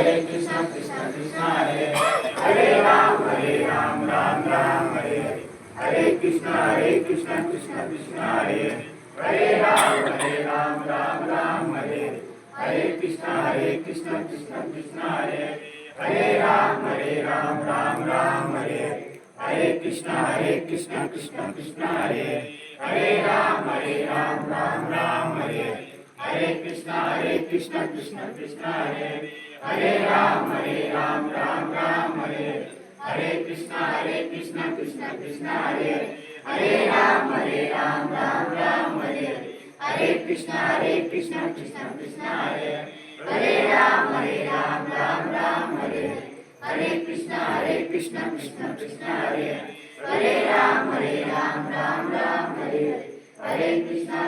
Hare Krishna Krishna Krishna Hare Hare Hare Ram Ram Ram Hare Hare Hare Krishna Krishna Krishna Hare Hare Ram Ram Ram Hare Hare Hare Krishna Krishna Krishna Hare Hare Ram Ram Ram Hare Hare Hare Krishna Krishna Krishna Hare Hare Ram Ram Ram Hare Hare Hare Krishna Krishna Krishna Hare Hare Ram Ram Ram Hare Hare Hare Krishna Krishna Krishna Hare Hare Ram Ram Ram Hare Hare Hare Krishna Krishna Krishna Hare Hare Ram Ram Ram Hare Hare Hare Krishna Krishna Krishna Hare Hare Ram Ram Ram Hare Hare Hare Krishna Krishna Krishna Hare Hare Ram Ram Ram Hare Hare Hare Krishna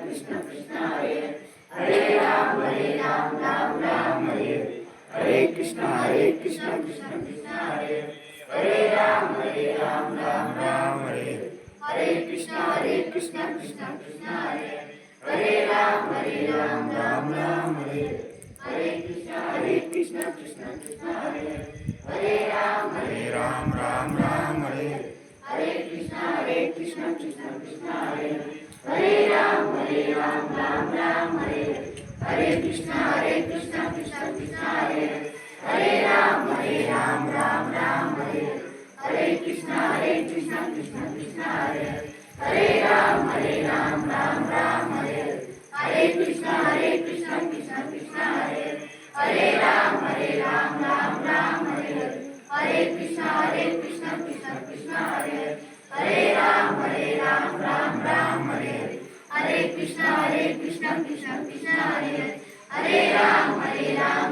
Krishna Krishna Hare Hare Ram Ram Ram Hare Hare Hare Krishna Krishna Krishna Hare Hare Ram Ram Ram Hare Hare Hare Krishna Krishna Krishna Hare Hare Ram Ram Ram Hare Hare Hare Krishna Krishna Krishna Hare Hare Ram Ram Ram Hare Hare Hare Krishna Krishna Krishna Hare Hare Ram Ram Ram Hare Hare Hare Krishna Krishna Krishna Hare Hare Ram Ram Ram Hare Hare Hare Krishna Krishna Krishna Hare Hare Ram Ram Ram Hare Hare Hare Krishna Krishna Krishna Hare Hare Ram Ram Ram Hare Hare Hare Krishna Krishna Krishna Hare Hare Ram Ram Ram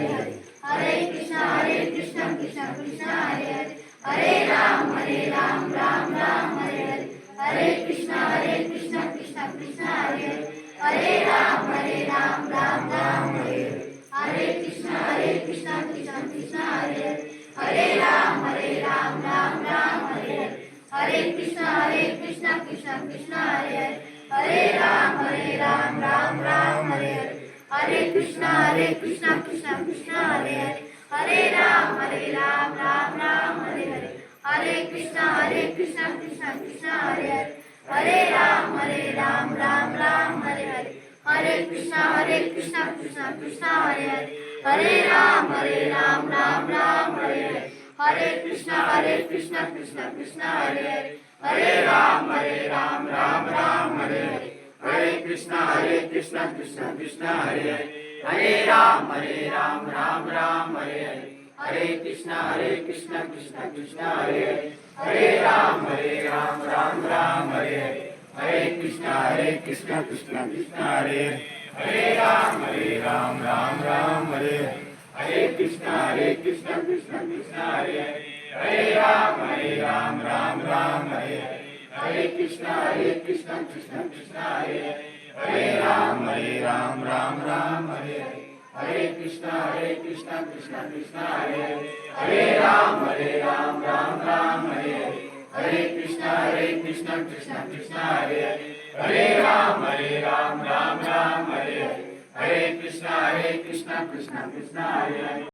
Hare Hare Hare Krishna Krishna Krishna Hare Hare Ram Ram Ram Hare Hare Hare Krishna Krishna Krishna Hare Hare Ram Ram Ram Hare Hare Hare Krishna Krishna Krishna Hare Hare Ram Ram Ram Hare Hare Hare Krishna Krishna Krishna Hare Hare Ram Ram Ram Hare Hare Hare Krishna Krishna Krishna Hare Hare Ram Ram Ram Hare Hare Hare Krishna Krishna Krishna Hare Hare Ram Ram Ram Hare Hare Hare Krishna Krishna Krishna Hare Hare Ram Ram Ram Hare Hare Hare Krishna Krishna Krishna Hare Hare Ram Ram Ram Hare Hare Hare Krishna Krishna Krishna Hare Hare Ram Ram Ram Hare Hare Hare Krishna Krishna Krishna Hare Hare Ram Ram Ram Hare Hare Hare Krishna Krishna Krishna Hare Hare Ram Ram Ram Hare Hare Hare Krishna Krishna Krishna Hare Hare Ram Ram Ram Hare Hare Hare Krishna Krishna Krishna Hare Hare Ram Ram Ram Hare Hare Hare Krishna Krishna Krishna Hare Hare Ram Ram Ram Hare Hare Hare Krishna Krishna Krishna Hare Hare Ram Ram Ram Hare Hare Hare Krishna Krishna Krishna Hare